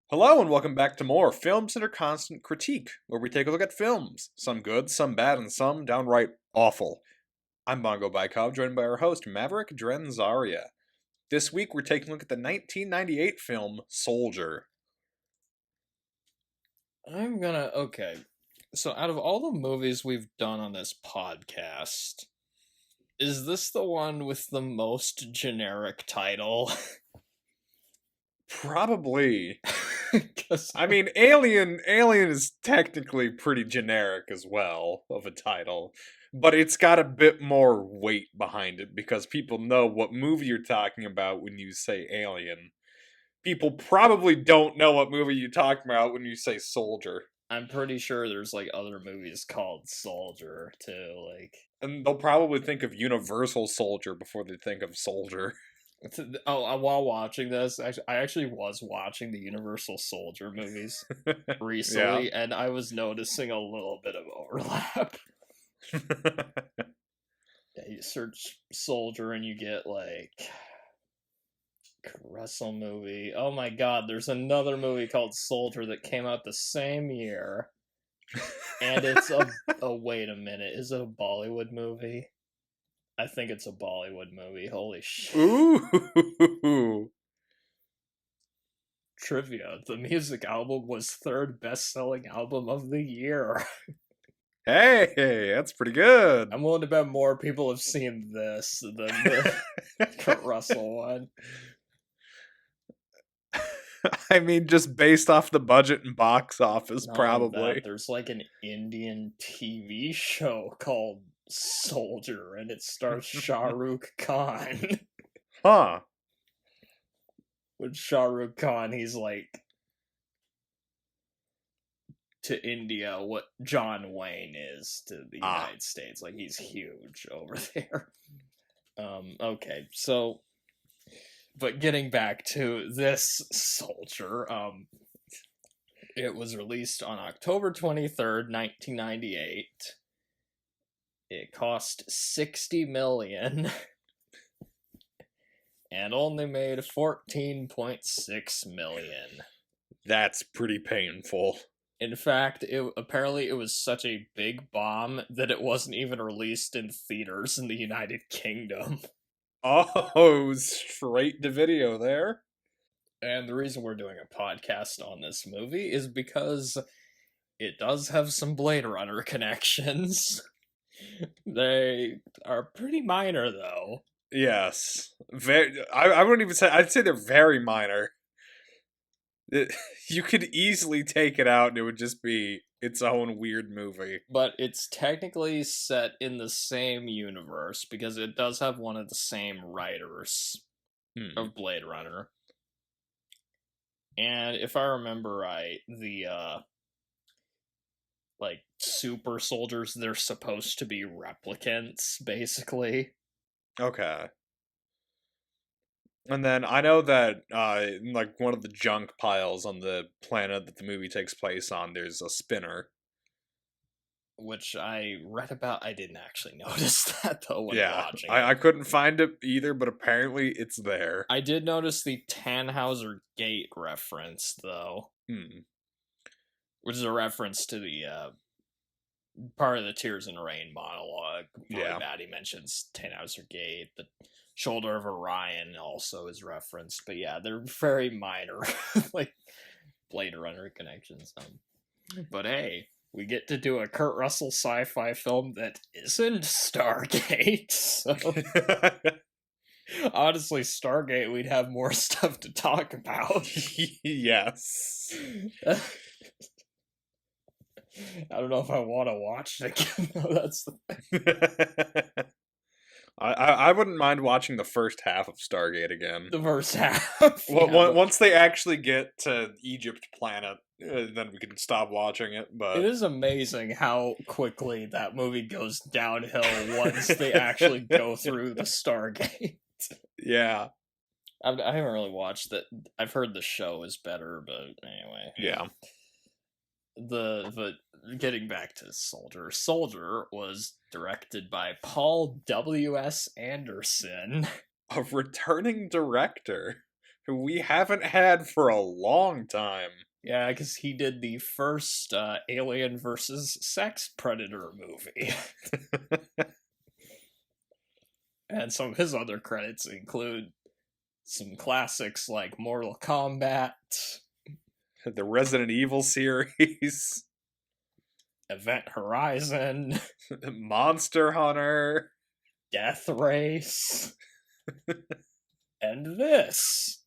Hello and welcome back to more Films Under Constant Critique, where we take a look at films, some good, some bad, and some downright awful. I'm Bongo Baikov, joined by our host Maverick, Dren, Zaria. This week we're taking a look at the 1998 film Soldier. Okay. So out of all the movies we've done on this podcast, is this the one with the most generic title? Probably. 'Cause I mean, Alien is technically pretty generic as well of a title, but it's got a bit more weight behind it because people know what movie you're talking about when you say Alien. People probably don't know what movie you're talking about when you say Soldier. I'm pretty sure there's like other movies called Soldier too. And they'll probably think of Universal Soldier before they think of Soldier. While watching this, I actually was watching the Universal Soldier movies recently, and I was noticing a little bit of overlap. Yeah, you search Soldier and you get Russell movie. Oh my god, there's another movie called Soldier that came out the same year. And it's wait a minute, is it a Bollywood movie? I think it's a Bollywood movie. Holy shit. Ooh. Trivia. The music album was third best-selling album of the year. Hey, that's pretty good. I'm willing to bet more people have seen this than the Kurt Russell one. I mean, just based off the budget and box office, probably. There's an Indian TV show called Soldier, and it stars Shah Rukh Khan. Huh. With Shah Rukh Khan, he's to India what John Wayne is to the United States. He's huge over there. Okay, so... But getting back to this Soldier, it was released on October 23rd, 1998. It cost $60 million and only made $14.6 million. That's pretty painful. In fact, apparently it was such a big bomb that it wasn't even released in theaters in the United Kingdom. Oh, straight to video there. And the reason we're doing a podcast on this movie is because it does have some Blade Runner connections. They are pretty minor, though. Yes. I wouldn't even say... I'd say they're very minor. You could easily take it out and it would just be its own weird movie. But it's technically set in the same universe because it does have one of the same writers of Blade Runner. And if I remember right, the super soldiers, they're supposed to be replicants, basically. Okay. And then I know that one of the junk piles on the planet that the movie takes place on, there's a spinner. Which I read about. I didn't actually notice that, though, when watching it. I couldn't find it either, but apparently it's there. I did notice the Tannhauser Gate reference, though. Which is a reference to the part of the Tears in Rain monologue. Maddie mentions Tannhauser Gate. The Shoulder of Orion also is referenced. But yeah, they're very minor, Blade Runner connections. But hey, we get to do a Kurt Russell sci-fi film that isn't Stargate. So honestly, Stargate, we'd have more stuff to talk about. Yes. I don't know if I want to watch it again, though. That's the thing. I wouldn't mind watching the first half of Stargate again. The first half. Once they actually get to Egypt planet, then we can stop watching it. But it is amazing how quickly that movie goes downhill once they actually go through the Stargate. Yeah. I haven't really watched it. I've heard the show is better, but anyway. Yeah. But getting back to Soldier. Soldier was directed by Paul W.S. Anderson. A returning director. who we haven't had for a long time. Yeah, because he did the first Alien versus Sex Predator movie. And some of his other credits include some classics like Mortal Kombat, the Resident Evil series, Event Horizon, Monster Hunter, Death Race, and this.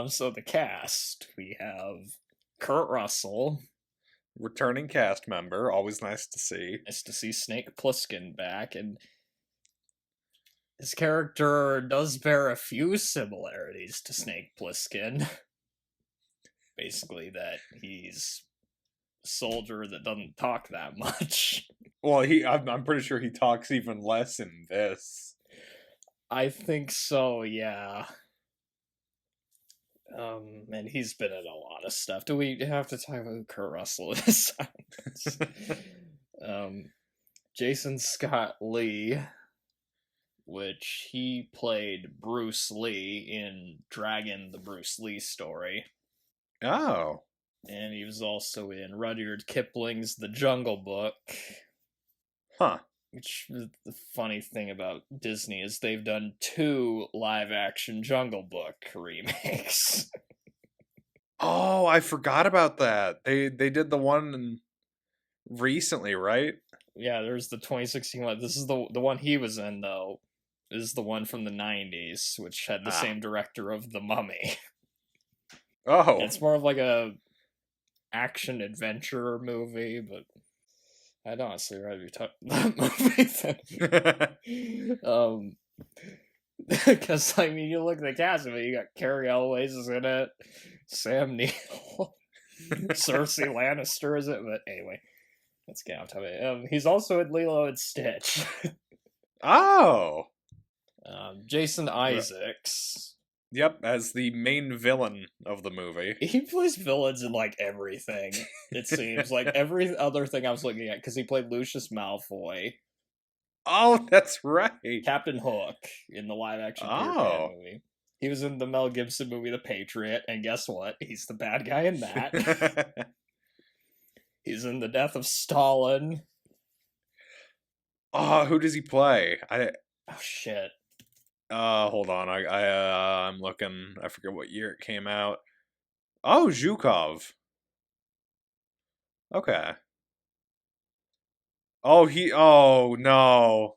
So the cast, we have Kurt Russell, returning cast member, always nice to see. Nice to see Snake Plissken back, and his character does bear a few similarities to Snake Plissken. Basically, that he's a soldier that doesn't talk that much. Well, I'm pretty sure he talks even less in this. I think so, yeah. And he's been in a lot of stuff. Do we have to talk about who Kurt Russell is? Jason Scott Lee, which he played Bruce Lee in Dragon, the Bruce Lee story. Oh. And he was also in Rudyard Kipling's The Jungle Book. Huh. Which, the funny thing about Disney is they've done 2 live-action Jungle Book remakes. Oh, I forgot about that. They did the one recently, right? Yeah, there's the 2016 one. This is the one he was in, though. This is the one from the 90s, which had the same director of The Mummy. Oh. It's more of like a action-adventure movie, but I'd honestly rather talk that movie because, I mean, you look at the cast of it, you got Carrie Elways is in it, Sam Neill, Cersei Lannister is it, but anyway, let's get off topic. He's also in Lilo and Stitch. Oh! Jason Isaacs. Yep, as the main villain of the movie. He plays villains in, like, everything, it seems. Like, every other thing I was looking at, because he played Lucius Malfoy. Oh, that's right. Captain Hook in the live-action Peter Pan movie. He was in the Mel Gibson movie The Patriot, and guess what? He's the bad guy in that. He's in The Death of Stalin. Oh, who does he play? Oh, shit. Hold on. I'm looking. I forget what year it came out. Oh, Zhukov. Okay. Oh, no.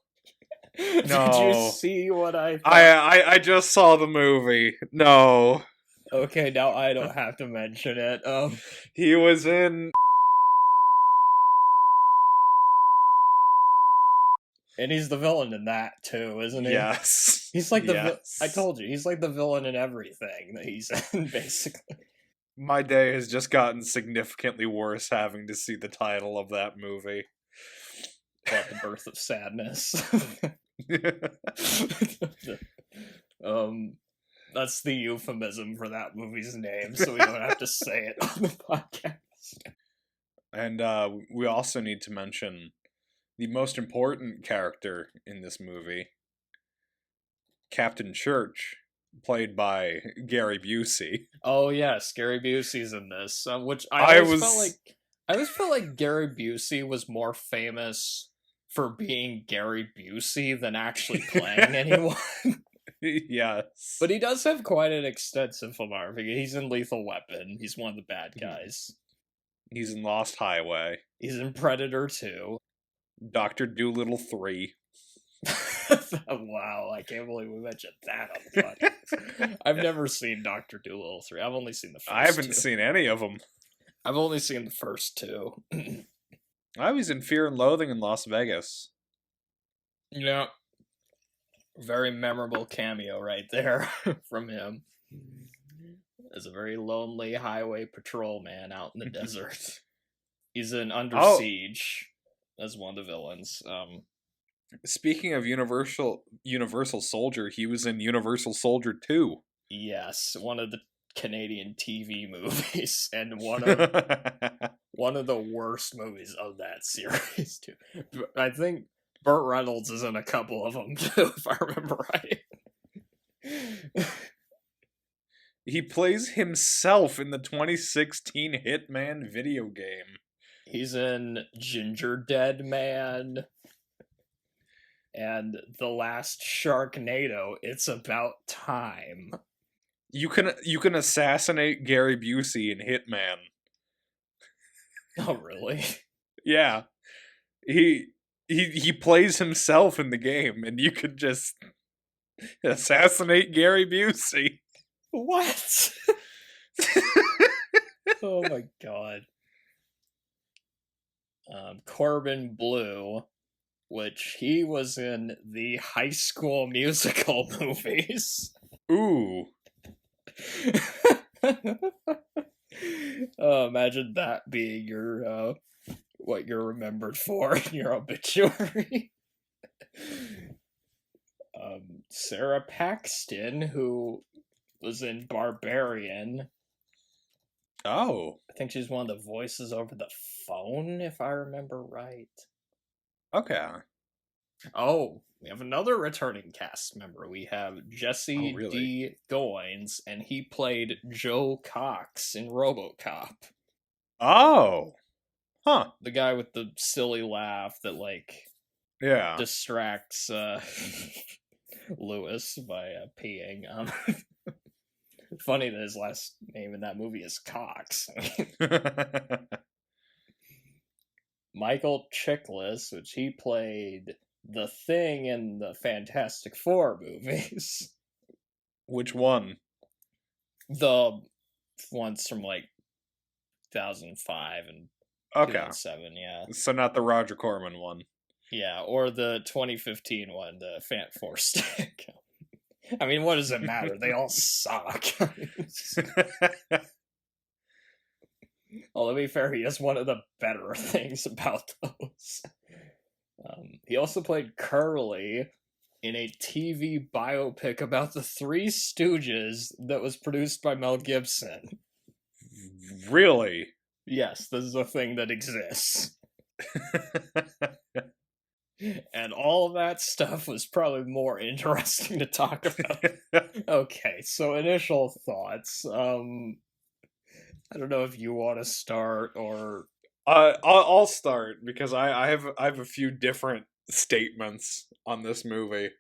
Did you see what I thought? I just saw the movie. No. Okay, now I don't have to mention it. He was in... And he's the villain in that, too, isn't he? Yes. He's like the... I told you, he's like the villain in everything that he's in, basically. My day has just gotten significantly worse having to see the title of that movie. What, The Birth of Sadness? That's the euphemism for that movie's name, so we don't have to say it on the podcast. And we also need to mention the most important character in this movie, Captain Church, played by Gary Busey. Oh yes, Gary Busey's in this, which I always felt like Gary Busey was more famous for being Gary Busey than actually playing anyone. Yes. But he does have quite an extensive filmography. He's in Lethal Weapon. He's one of the bad guys. He's in Lost Highway. He's in Predator 2. Dr. Dolittle 3. Wow, I can't believe we mentioned that on the podcast. I've never seen Dr. Dolittle 3. I've only seen the first 2. I haven't seen any of them. I've only seen the first 2. I was in Fear and Loathing in Las Vegas. Yeah. Very memorable cameo right there from him. As a very lonely highway patrolman out in the desert. He's in Under Siege as one of the villains. Speaking of Universal Soldier, he was in Universal Soldier 2. Yes, one of the Canadian TV movies, and one of the worst movies of that series too. I think Burt Reynolds is in a couple of them too, if I remember right. He plays himself in the 2016 Hitman video game. He's in Ginger Dead Man and The Last Sharknado. It's About Time. You can assassinate Gary Busey in Hitman. Oh, really? Yeah. He plays himself in the game, and you could just assassinate Gary Busey. What? Oh my god. Corbin Blue, which he was in the High School Musical movies. Ooh. Imagine that being your what you're remembered for in your obituary. Sarah Paxton, who was in Barbarian. Oh. I think she's one of the voices over the phone, if I remember right. Okay. Oh, we have another returning cast member. We have Jesse D. Goins, and he played Joe Cox in RoboCop. Oh. Huh. The guy with the silly laugh that, like, distracts Lewis by peeing. Funny that his last name in that movie is Cox. Michael Chiklis, which he played the Thing in the Fantastic Four movies. Which one? The ones from like 2005 and 2007, yeah. So not the Roger Corman one. Yeah, or the 2015 one, the Fant Four Stick. I mean, what does it matter? They all suck. Although, to be fair, he is one of the better things about those. He also played Curly in a TV biopic about the Three Stooges that was produced by Mel Gibson. Really? Yes, this is a thing that exists. And all of that stuff was probably more interesting to talk about. Okay, so initial thoughts. I don't know if you want to start or... I'll start because I have a few different statements on this movie.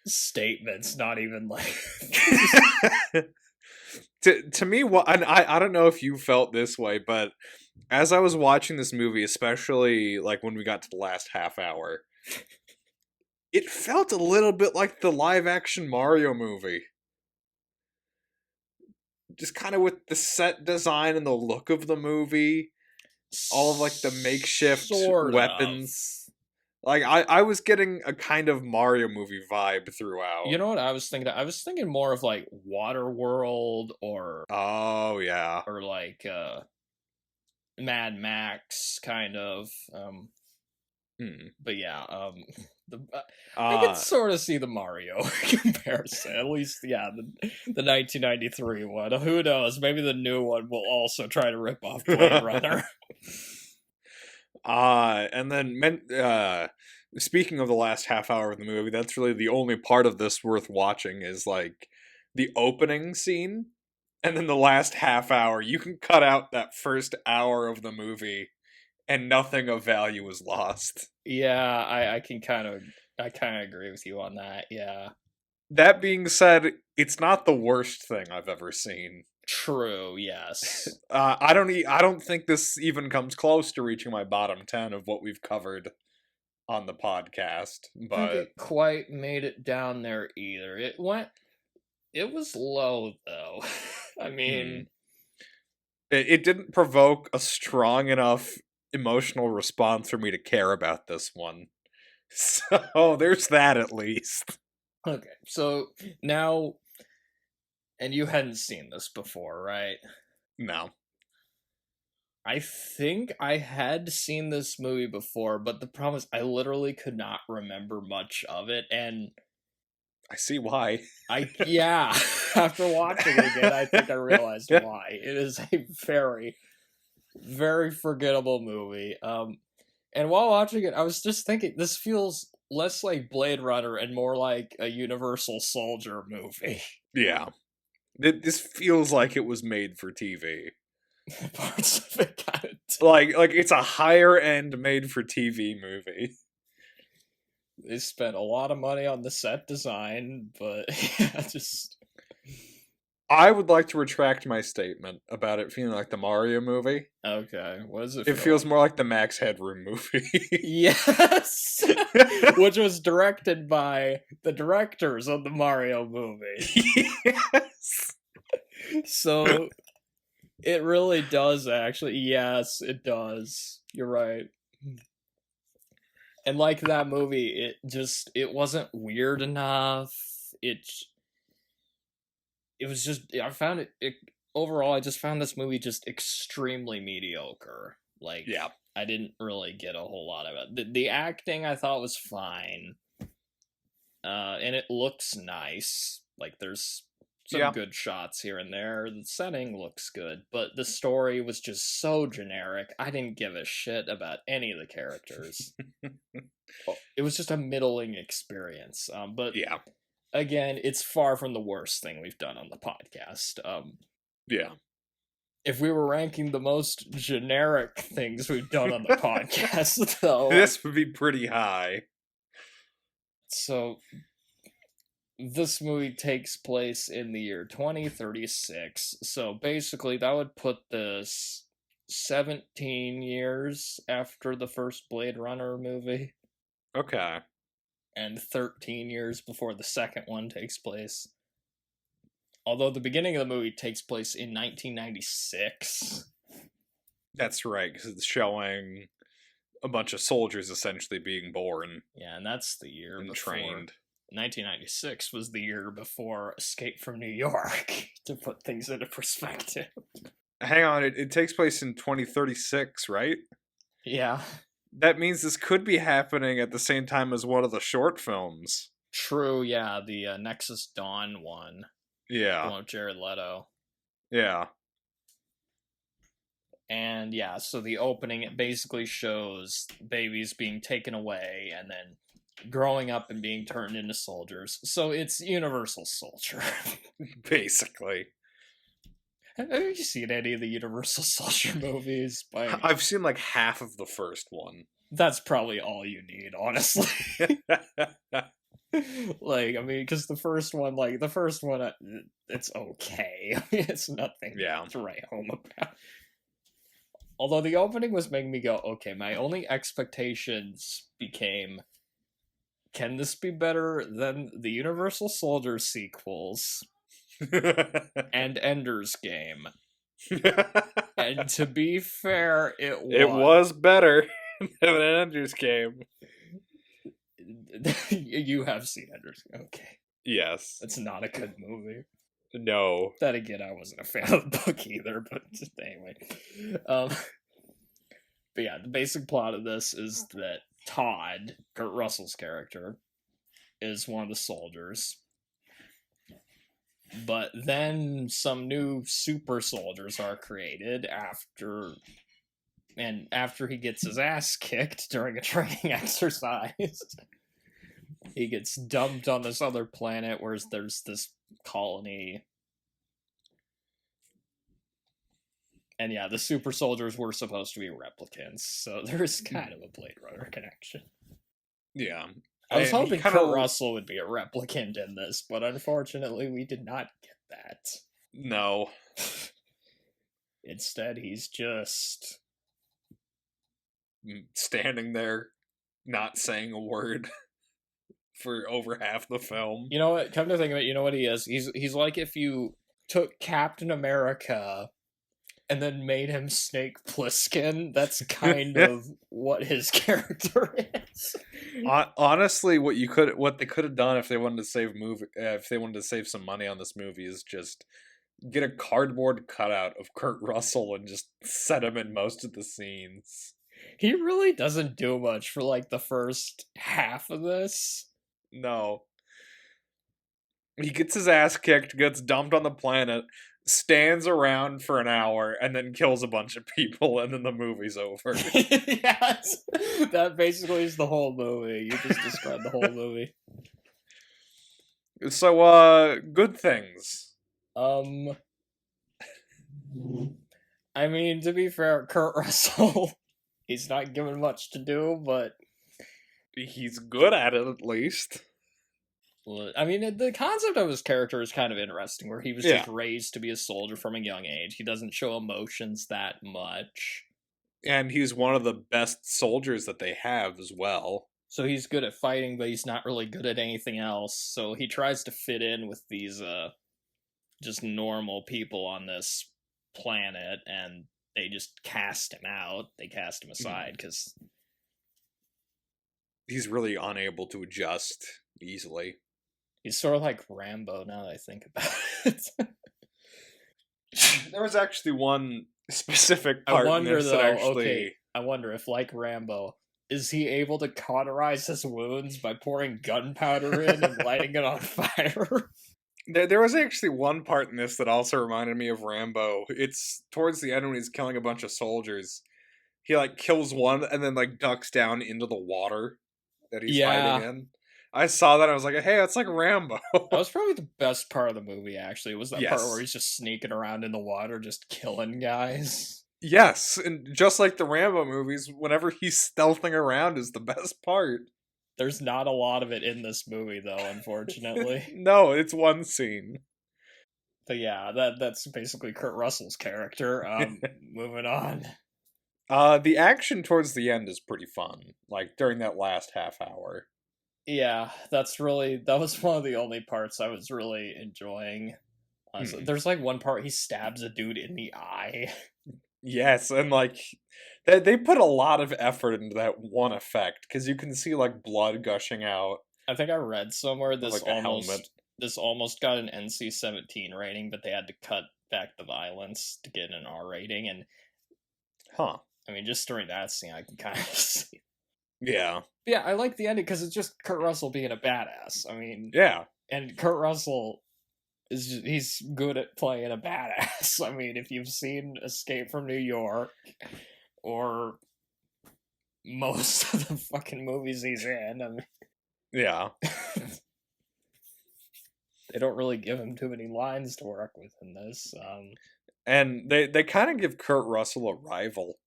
Statements, not even like... to me, and I don't know if you felt this way, but as I was watching this movie, especially like when we got to the last half hour, it felt a little bit like the live action Mario movie. Just kind of with the set design and the look of the movie, all of like the makeshift weapons. Like I was getting a kind of Mario movie vibe throughout. You know what I was thinking? I was thinking more of like Waterworld or or like Mad Max kind of. But yeah, I can sort of see the Mario comparison. At least, yeah, the 1993 one. Who knows? Maybe the new one will also try to rip off Blade Runner. And then speaking of the last half hour of the movie, that's really the only part of this worth watching is like the opening scene, and then the last half hour. You can cut out that first hour of the movie, and nothing of value is lost. Yeah, I kind of agree with you on that. Yeah. That being said, it's not the worst thing I've ever seen. True. Yes. I don't think this even comes close to reaching my bottom 10 of what we've covered on the podcast. But I don't think it quite made it down there either. It was low though. I mean, it didn't provoke a strong enough emotional response for me to care about this one. So there's that at least. Okay, so now, and you hadn't seen this before, right? No. I think I had seen this movie before, but the problem is I literally could not remember much of it, and I see why. After watching it again, I think I realized why. It is a very, very forgettable movie. And while watching it, I was just thinking, this feels less like Blade Runner and more like a Universal Soldier movie. Yeah. This feels like it was made for TV. Parts of it kind of like it's a higher end made for TV movie. They spent a lot of money on the set design, but yeah, just I would like to retract my statement about it feeling like the Mario movie. okay. What does it? It feels more like the Max Headroom movie. Yes, which was directed by the directors of the Mario movie. Yes. So it really does actually. Yes, it does. You're right. And like that movie, it wasn't weird enough. It was just I found it overall. I just found this movie just extremely mediocre. Like, yeah, I didn't really get a whole lot of it. The acting I thought was fine, and it looks nice. Like, there's some good shots here and there. The setting looks good, but the story was just so generic. I didn't give a shit about any of the characters. It was just a middling experience. But yeah. Again, it's far from the worst thing we've done on the podcast. Yeah. If we were ranking the most generic things we've done on the podcast, though, this would be pretty high. So, this movie takes place in the year 2036. So, basically, that would put this 17 years after the first Blade Runner movie. Okay. And 13 years before the second one takes place. Although the beginning of the movie takes place in 1996. That's right, because it's showing a bunch of soldiers essentially being born. Yeah, and that's the year and before. Trained. 1996 was the year before Escape from New York, to put things into perspective. Hang on, it takes place in 2036, right? Yeah. That means this could be happening at the same time as one of the short films. True, yeah, the Nexus Dawn one. Yeah. The one with Jared Leto. Yeah. And yeah, so the opening, it basically shows babies being taken away and then growing up and being turned into soldiers. So it's Universal Soldier. Basically. Have you seen any of the Universal Soldier movies? I've seen like half of the first one. That's probably all you need, honestly. Like, I mean, because the first one, it's okay. I mean, it's nothing to write home about. Although the opening was making me go, okay, my only expectations became, can this be better than the Universal Soldier sequels? And Ender's Game. And to be fair, it was better than Ender's Game. You have seen Ender's Game, okay. Yes. It's not a good movie. No. Then again, I wasn't a fan of the book either, but just anyway. But yeah, the basic plot of this is that Todd, Kurt Russell's character, is one of the soldiers. But then some new super soldiers are created after he gets his ass kicked during a training exercise. He gets dumped on this other planet where there's this colony. And yeah, the super soldiers were supposed to be replicants, so there's kind of a Blade Runner connection. Yeah. I was hoping Kurt Russell would be a replicant in this, but unfortunately we did not get that. No. Instead, he's just standing there, not saying a word for over half the film. You know what? Come to think of it, you know what he is? He's like if you took Captain America and then made him Snake Plissken. That's kind of what his character is. Honestly, what they could have done if they wanted to save some money on this movie is just get a cardboard cutout of Kurt Russell and just set him in most of the scenes. He really doesn't do much for like the first half of this. No. He gets his ass kicked, gets dumped on the planet, stands around for an hour, and then kills a bunch of people, and then the movie's over. Yes, that basically is the whole movie. You just described the whole movie. So, good things. I mean, to be fair, Kurt Russell, he's not given much to do, but he's good at it, at least. I mean, the concept of his character is kind of interesting, where he was just raised to be a soldier from a young age. He doesn't show emotions that much. And he's one of the best soldiers that they have as well. So he's good at fighting, but he's not really good at anything else. So he tries to fit in with these just normal people on this planet, and they just cast him out. They cast him aside because he's really unable to adjust easily. He's sort of like Rambo now that I think about it. There was actually one specific part in this that actually... Okay, I wonder if, like Rambo, is he able to cauterize his wounds by pouring gunpowder in and lighting it on fire? There was actually one part in this that also reminded me of Rambo. It's towards the end when he's killing a bunch of soldiers. He, like, kills one and then, like, ducks down into the water that he's hiding in. I saw that, and I was like, hey, that's like Rambo. That was probably the best part of the movie, actually. Was that part where he's just sneaking around in the water, just killing guys. Yes, and just like the Rambo movies, whenever he's stealthing around is the best part. There's not a lot of it in this movie, though, unfortunately. No, it's one scene. But yeah, that's basically Kurt Russell's character. Moving on. The action towards the end is pretty fun, like during that last half hour. Yeah, that was one of the only parts I was really enjoying. There's like one part he stabs a dude in the eye. Yes, and like they put a lot of effort into that one effect because you can see like blood gushing out. I think I read somewhere this almost got an NC-17 rating, but they had to cut back the violence to get an R rating. And I mean, just during that scene, I can kind of see. Yeah. Yeah, I like the ending because it's just Kurt Russell being a badass. I mean, yeah. And Kurt Russell he's good at playing a badass. I mean, if you've seen Escape from New York or most of the fucking movies he's in, I mean, yeah. They don't really give him too many lines to work with in this. And they kind of give Kurt Russell a rival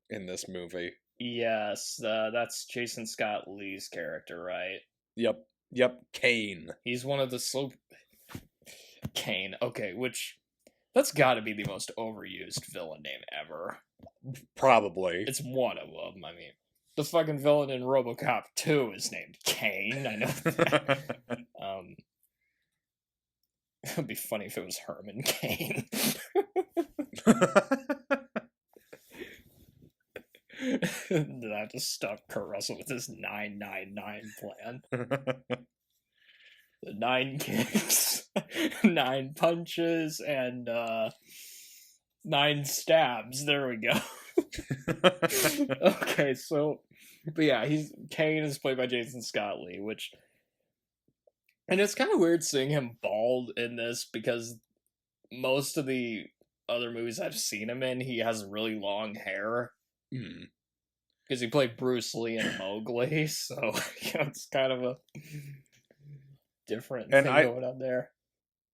in this movie. Yes, that's Jason Scott Lee's character, right? Yep, Kane. He's one of the Kane, okay, that's gotta be the most overused villain name ever. Probably. It's one of them, I mean. The fucking villain in RoboCop 2 is named Kane, I know that. It would be funny if it was Herman Kane. Then I have to stop Kurt Russell with his 999 plan. The 9 kicks, 9 punches, and 9 stabs. There we go. Okay, so, but yeah, Kane is played by Jason Scott Lee, and it's kind of weird seeing him bald in this because most of the other movies I've seen him in, he has really long hair. Because he played Bruce Lee in Mowgli, so it's kind of a different thing going on there.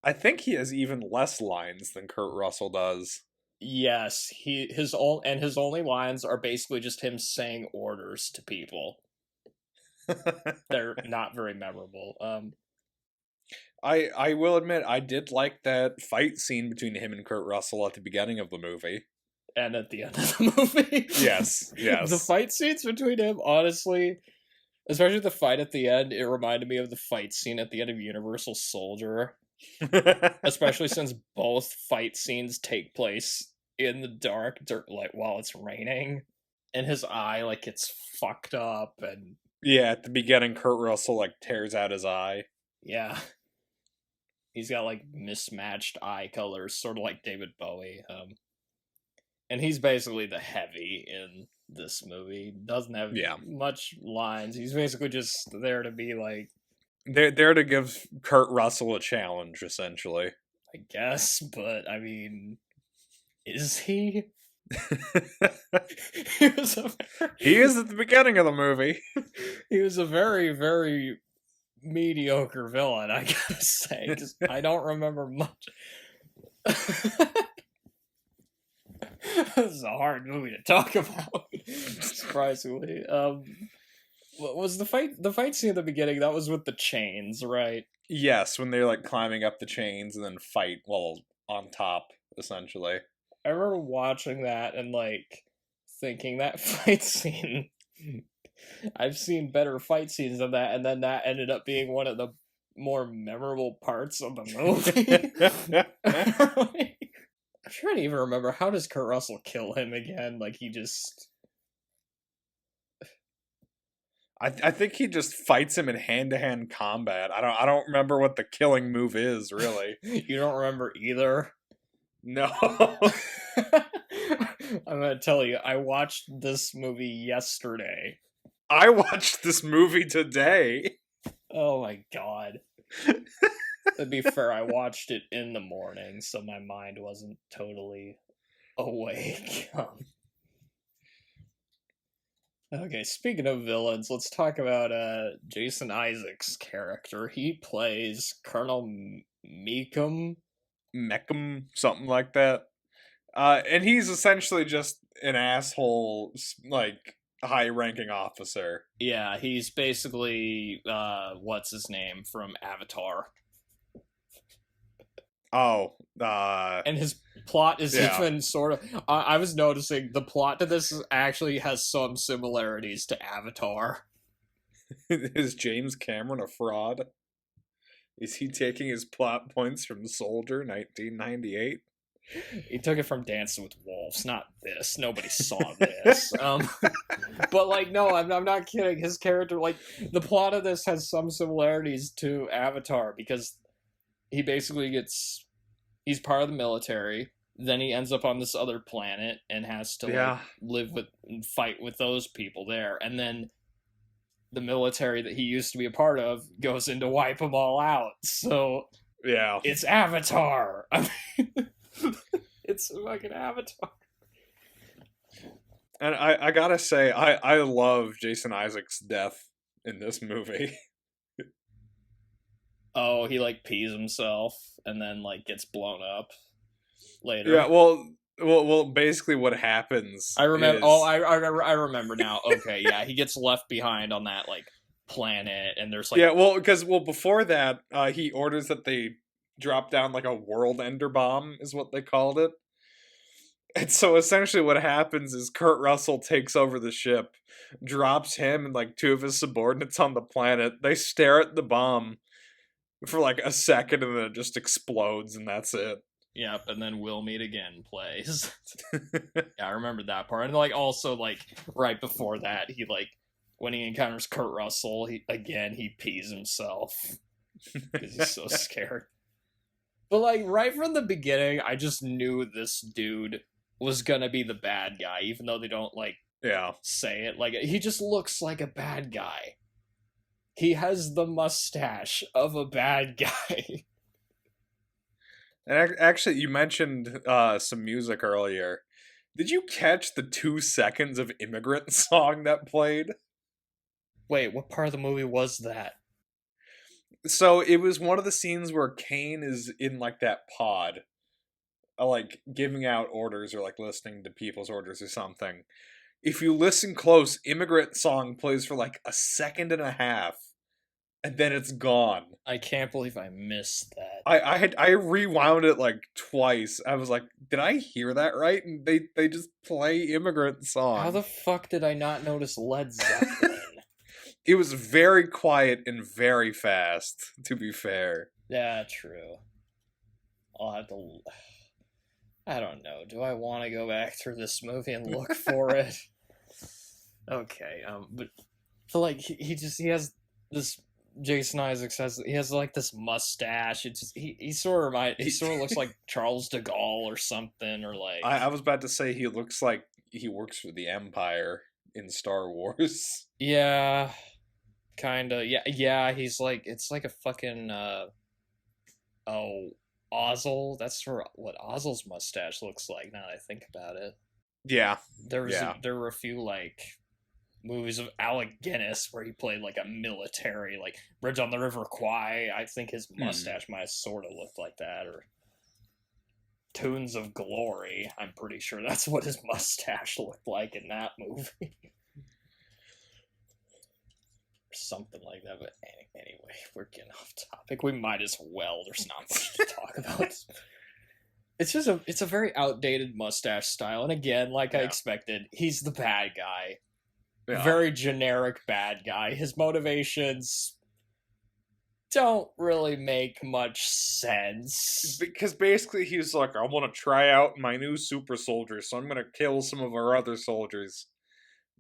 I think he has even less lines than Kurt Russell does. Yes, his only lines are basically just him saying orders to people. They're not very memorable. I will admit I did like that fight scene between him and Kurt Russell at the beginning of the movie. And at the end of the movie. Yes. The fight scenes between him, honestly, especially the fight at the end, it reminded me of the fight scene at the end of Universal Soldier. Especially since both fight scenes take place in the dark, like while it's raining. And his eye, like, gets fucked up. And yeah, at the beginning, Kurt Russell, like, tears out his eye. Yeah. He's got, like, mismatched eye colors, sort of like David Bowie. And he's basically the heavy in this movie. Doesn't have much lines. He's basically just there to be like... They're there to give Kurt Russell a challenge, essentially. I guess, but I mean, is he? he was a very, He is at the beginning of the movie. he was a very, very mediocre villain, I gotta say, because I don't remember much. This is a hard movie to talk about, surprisingly. What was the fight scene at the beginning? That was with the chains, right? Yes, when they're like climbing up the chains and then fight while on top, essentially. I remember watching that and like thinking that fight scene. I've seen better fight scenes than that, and then that ended up being one of the more memorable parts of the movie. I'm trying to even remember, how does Kurt Russell kill him again? Like he just I think he just fights him in hand-to-hand combat. I don't remember what the killing move is, really. You don't remember either? No. I'm gonna tell you, I watched this movie yesterday. I watched this movie today. Oh my god. To be fair, I watched it in the morning, so my mind wasn't totally awake. Okay, speaking of villains, let's talk about Jason Isaacs' character. He plays Colonel Meekum. Meckham, something like that. And he's essentially just an asshole, like, high-ranking officer. Yeah, he's basically, what's his name from Avatar. Oh, and his plot is even sort of. I was noticing the plot to this actually has some similarities to Avatar. Is James Cameron a fraud? Is he taking his plot points from Soldier 1998? He took it from Dancing with Wolves, not this. Nobody saw this. But like, no, I'm not kidding. His character, like, the plot of this has some similarities to Avatar because he basically he's part of the military, then he ends up on this other planet and has to like live with and fight with those people there, and then the military that he used to be a part of goes in to wipe them all out. So yeah, it's Avatar. I mean, it's fucking Avatar. And I gotta say, I love Jason Isaacs' death in this movie. Oh, he like pees himself and then like gets blown up later. Yeah, well, basically what happens. I remember. Is... Oh, I remember now. Okay, yeah, he gets left behind on that like planet, and there's like because before that, he orders that they drop down like a world ender bomb, is what they called it. And so essentially what happens is Kurt Russell takes over the ship, drops him and like two of his subordinates on the planet. They stare at the bomb for like a second and then it just explodes and that's it. Yep, and then We'll Meet Again plays. Yeah, I remember that part. And like also like right before that, he like when he encounters Kurt Russell, he pees himself because he's so scared. But like right from the beginning, I just knew this dude was gonna be the bad guy, even though they don't like say it. Like he just looks like a bad guy. He has the mustache of a bad guy. And actually, you mentioned some music earlier. Did you catch the 2 seconds of Immigrant song that played? Wait, what part of the movie was that? So it was one of the scenes where Kane is in like that pod, like giving out orders or like listening to people's orders or something. If you listen close, Immigrant song plays for like a second and a half. And then it's gone. I can't believe I missed that. I rewound it like twice. I was like, did I hear that right? And they just play Immigrant song. How the fuck did I not notice Led Zeppelin? It was very quiet and very fast, to be fair. Yeah, true. I'll have to... I don't know. Do I want to go back through this movie and look for it? Okay, but like he has this... Jason Isaacs has like this mustache. It's just, he sort of looks like Charles de Gaulle or something, or like I was about to say he looks like he works for the Empire in Star Wars. Yeah, kind of. Yeah. He's like, it's like a fucking Ozzel. That's what Ozzel's mustache looks like now that I think about it. Yeah. There were a few like movies of Alec Guinness where he played like a military, like Bridge on the River Kwai. I think his mustache might have sort of looked like that, or Tunes of Glory. I'm pretty sure that's what his mustache looked like in that movie. Or something like that, but anyway, we're getting off topic. We might as well. There's not much to talk about. It's a very outdated mustache style, and again, like I expected, he's the bad guy. Yeah. Very generic bad guy. His motivations don't really make much sense. Because basically he's like, I want to try out my new super soldier, so I'm going to kill some of our other soldiers.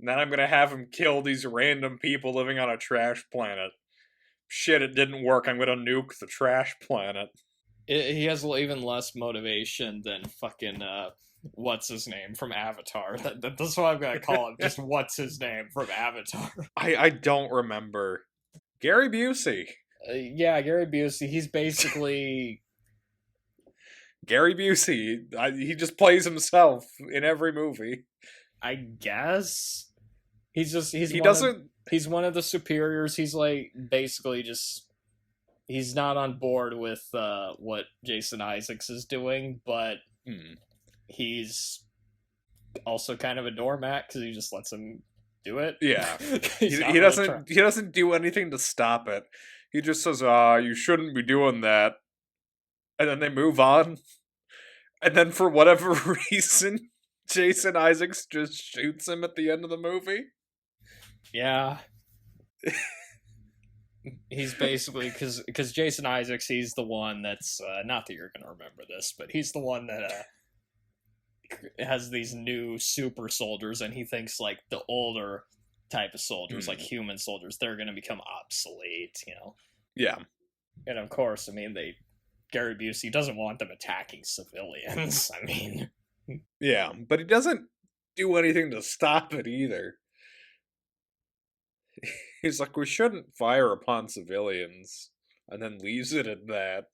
And then I'm going to have him kill these random people living on a trash planet. Shit, it didn't work. I'm going to nuke the trash planet. He has even less motivation than fucking, what's his name from Avatar. That's what I'm going to call him. Just what's his name from Avatar. I don't remember. Gary Busey. Yeah, Gary Busey. He's basically... Gary Busey. He just plays himself in every movie. I guess. He's one of the superiors. He's like basically just... He's not on board with what Jason Isaacs is doing, but he's also kind of a doormat because he just lets him do it. Yeah, he doesn't do anything to stop it. He just says, you shouldn't be doing that. And then they move on. And then for whatever reason, Jason Isaacs just shoots him at the end of the movie. Yeah. He's basically, because Jason Isaacs, he's the one that's, not that you're going to remember this, but he's the one that has these new super soldiers, and he thinks, like, the older type of soldiers, like human soldiers, they're going to become obsolete, you know? Yeah. And of course, I mean, Gary Busey doesn't want them attacking civilians, I mean... Yeah, but he doesn't do anything to stop it either. He's like, we shouldn't fire upon civilians, and then leaves it at that.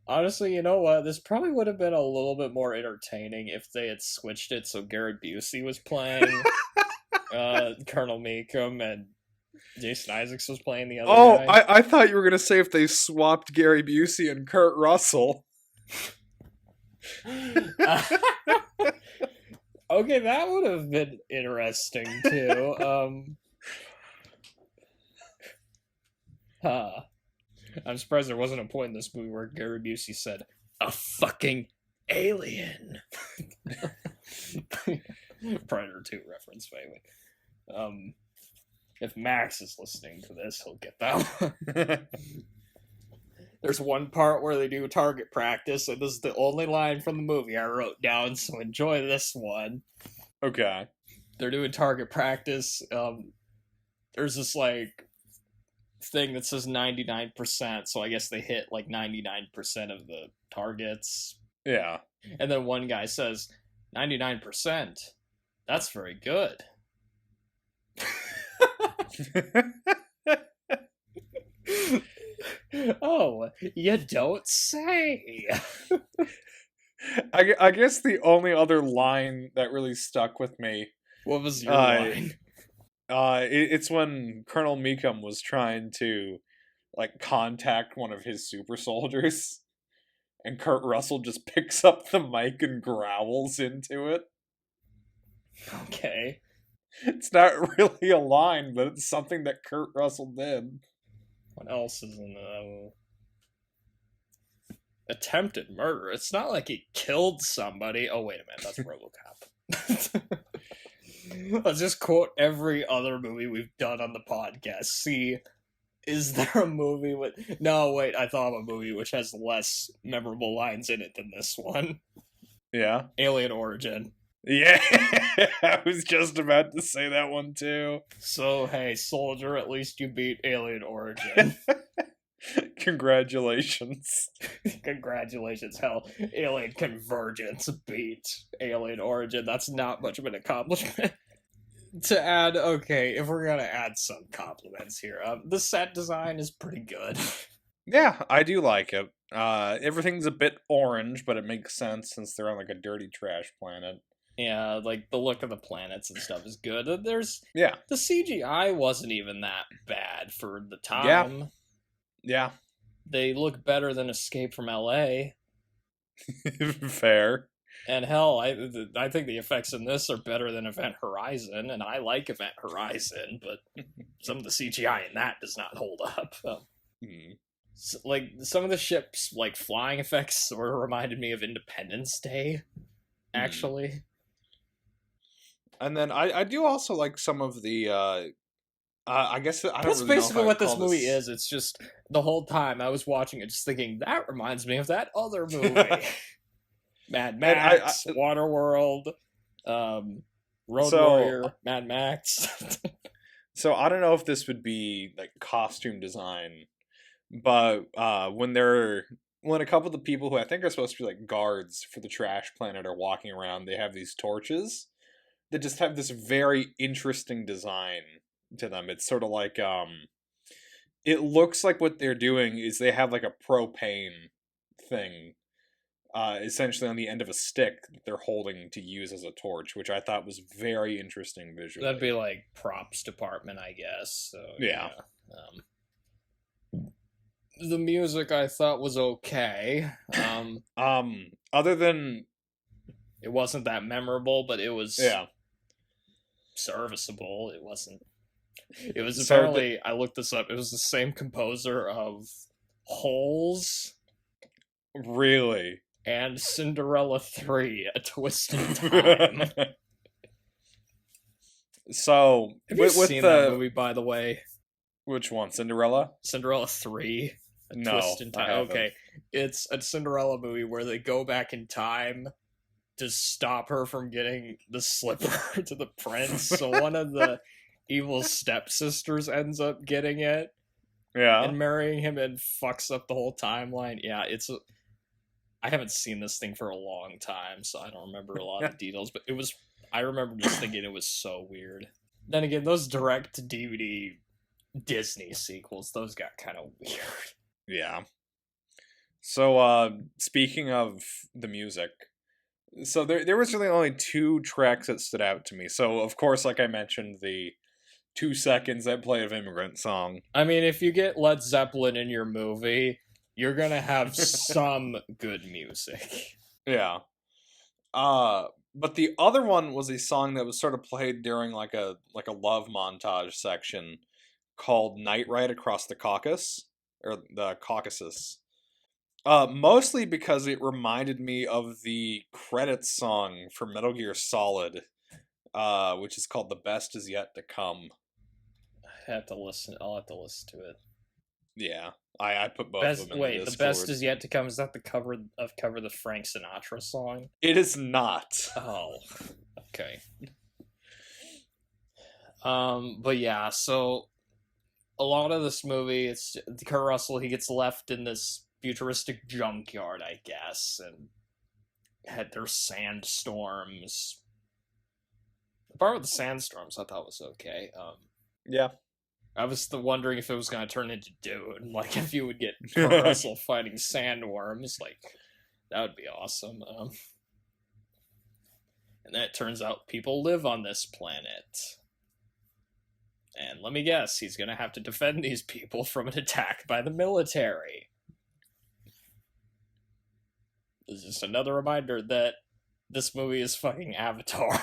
Honestly, you know what? This probably would have been a little bit more entertaining if they had switched it so Gary Busey was playing Colonel Meekum and Jason Isaacs was playing the other guy. Oh, I thought you were going to say if they swapped Gary Busey and Kurt Russell. Okay, that would have been interesting too. I'm surprised there wasn't a point in this movie where Gary Busey said, "A fucking alien." Predator 2 reference, maybe. If Max is listening to this, he'll get that one. There's one part where they do target practice, and this is the only line from the movie I wrote down, so enjoy this one. Okay. They're doing target practice. There's this, like, thing that says 99%, so I guess they hit, like, 99% of the targets. Yeah. And then one guy says, 99%? That's very good. Oh, you don't say. I guess the only other line that really stuck with me. What was your line? It's when Colonel Meekum was trying to, like, contact one of his super soldiers, and Kurt Russell just picks up the mic and growls into it. Okay. It's not really a line, but it's something that Kurt Russell did. What else is in the attempted murder? It's not like he killed somebody. Oh, wait a minute. That's RoboCop. Let's just quote every other movie we've done on the podcast. See, is there a movie with... No, wait, I thought of a movie which has less memorable lines in it than this one. Yeah? Alien Origin. Yeah, I was just about to say that one too. So, hey, soldier, at least you beat Alien Origin. Congratulations. Congratulations. Hell, Alien Convergence beat Alien Origin. That's not much of an accomplishment. To add, okay, if we're gonna add some compliments here, the set design is pretty good. Yeah, I do like it. Everything's a bit orange, but it makes sense since they're on like a dirty trash planet. Yeah, like the look of the planets and stuff is good. There's Yeah. the CGI wasn't even that bad for the Yeah. time. Yeah. They look better than Escape from LA. Fair. And hell, I think the effects in this are better than Event Horizon, and I like Event Horizon, but some of the CGI in that does not hold up. So, like some of the ships, like flying effects, sort of reminded me of Independence Day, actually. And then I do also like some of the I guess I don't That's really know if basically I would what call this movie this. is. It's just the whole time I was watching it, just thinking that reminds me of that other movie, Mad Max, Waterworld, Road Warrior, Mad Max. So I don't know if this would be like costume design, but when a couple of the people who I think are supposed to be like guards for the trash planet are walking around, they have these torches that just have this very interesting design to them. It's sort of like it looks like what they're doing is they have like a propane thing essentially on the end of a stick that they're holding to use as a torch, which I thought was very interesting visually. That'd be like props department, I guess. So, yeah. The music I thought was okay. Other than it wasn't that memorable, but it was serviceable. It wasn't. It was apparently I looked this up. It was the same composer of Holes. Really? And Cinderella 3, A Twist in Time. So, have you seen that movie, by the way? Which one? Cinderella? Cinderella 3, A Twist in Time. Okay, it's a Cinderella movie where they go back in time to stop her from getting the slipper to the prince. So one of the evil stepsisters ends up getting it. Yeah. And marrying him and fucks up the whole timeline. Yeah, I haven't seen this thing for a long time, so I don't remember a lot of the details, but I remember just thinking it was so weird. Then again, those direct-to-DVD Disney sequels, those got kind of weird. Yeah. So, speaking of the music, so there was really only 2 tracks that stood out to me. So, of course, like I mentioned, the 2 seconds that play of Immigrant Song. I mean, if you get Led Zeppelin in your movie, you're gonna have some good music. Yeah. But the other one was a song that was sort of played during like a love montage section called Night Ride Across the Caucasus, or the Caucasus. Mostly because it reminded me of the credits song for Metal Gear Solid, which is called The Best Is Yet to Come. I'll have to listen to it. Yeah. I put both of them in the Discord. The Best Is Yet to Come, is that the cover the Frank Sinatra song? It is not. Oh, okay. But yeah, so a lot of this movie, it's Kurt Russell, he gets left in this futuristic junkyard, I guess, and there's sandstorms. The part with the sandstorms I thought was okay. Yeah. I was wondering if it was going to turn into Dune, like if you would get Kurt Russell fighting sandworms, like that would be awesome. And then it turns out people live on this planet. And let me guess, he's going to have to defend these people from an attack by the military. This is just another reminder that this movie is fucking Avatar.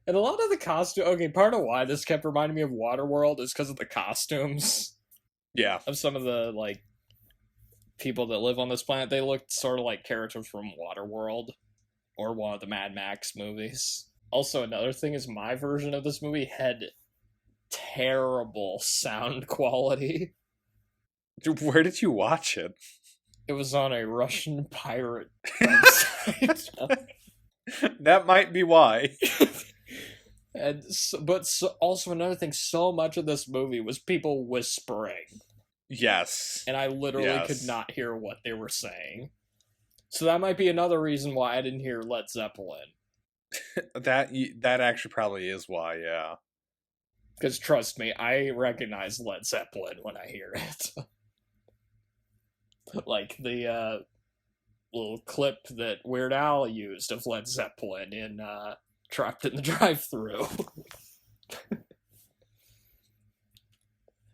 And a lot of the costume. Okay, part of why this kept reminding me of Waterworld is because of the costumes. Yeah. Of some of the, like, people that live on this planet. They looked sort of like characters from Waterworld. Or one of the Mad Max movies. Also, another thing is my version of this movie had terrible sound quality. Dude, where did you watch it? It was on a Russian pirate website. That might be why. And also another thing, so much of this movie was people whispering. Yes. And I literally could not hear what they were saying. So that might be another reason why I didn't hear Led Zeppelin. That actually probably is why, yeah. Because trust me, I recognize Led Zeppelin when I hear it. Like the little clip that Weird Al used of Led Zeppelin in Trapped in the Drive-Thru.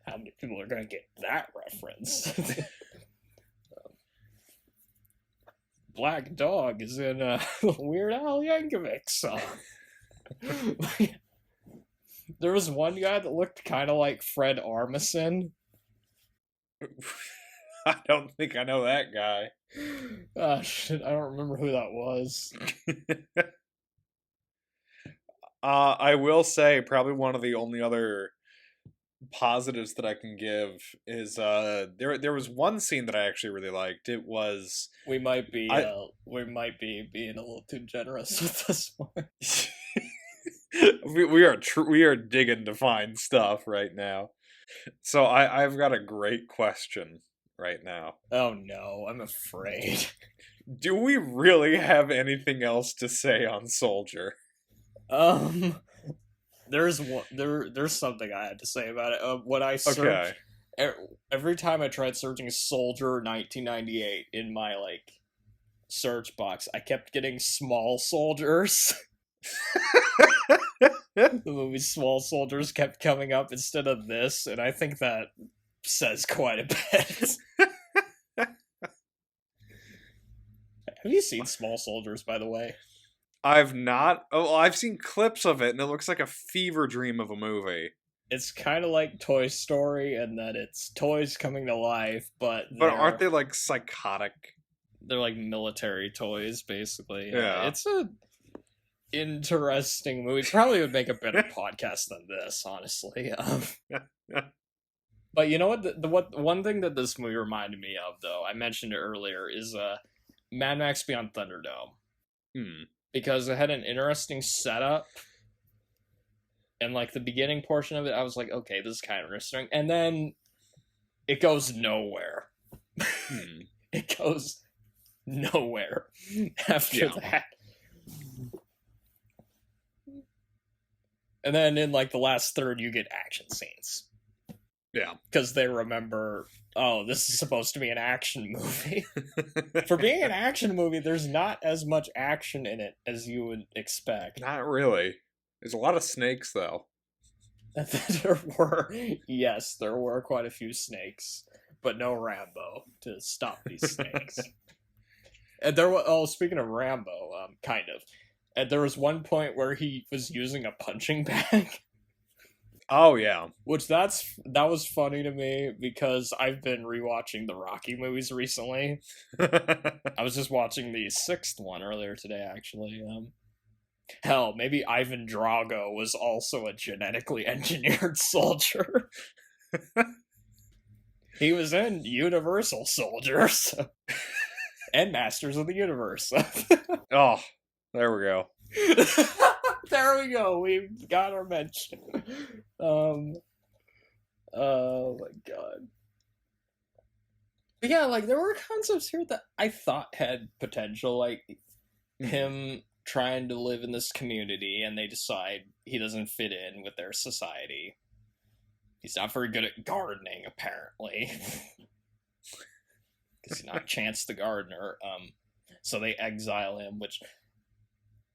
How many people are going to get that reference? Black Dog is in a Weird Al Yankovic song. There was one guy that looked kind of like Fred Armisen. I don't think I know that guy. Shit, I don't remember who that was. I will say probably one of the only other positives that I can give is there was one scene that I actually really liked. It was we might be being a little too generous with this one. we are digging to find stuff right now. So I've got a great question right now. Oh no, I'm afraid. Do we really have anything else to say on Soldier? There's something I had to say about it. When I searched, every time I tried searching Soldier 1998 in my search box, I kept getting Small Soldiers. The movie Small Soldiers kept coming up instead of this, and I think that says quite a bit. Have you seen Small Soldiers, by the way? I've not. Oh, I've seen clips of it, and it looks like a fever dream of a movie. It's kind of like Toy Story, and that it's toys coming to life, but aren't they psychotic? They're like military toys, basically. Yeah, it's a interesting movie. Probably would make a better podcast than this, honestly. But you know what? One thing that this movie reminded me of, though, I mentioned it earlier, is Mad Max Beyond Thunderdome. Because it had an interesting setup, and the beginning portion of it, I was like, okay, this is kind of interesting, and then it goes nowhere. It goes nowhere after that. And then in the last third, you get action scenes. Yeah. Because they remember, oh, this is supposed to be an action movie. For being an action movie, there's not as much action in it as you would expect. Not really. There's a lot of snakes, though. There were quite a few snakes, but no Rambo to stop these snakes. And speaking of Rambo, kind of. And there was one point where he was using a punching bag. Oh yeah, which that was funny to me because I've been rewatching the Rocky movies recently. I was just watching the 6th one earlier today, actually. Hell, maybe Ivan Drago was also a genetically engineered soldier. He was in Universal Soldiers and Masters of the Universe. Oh, there we go. There we go. We've got our mention. Oh my god. But yeah, there were concepts here that I thought had potential, him trying to live in this community and they decide he doesn't fit in with their society. He's not very good at gardening, apparently. Because he's not Chance the Gardener. So they exile him, which...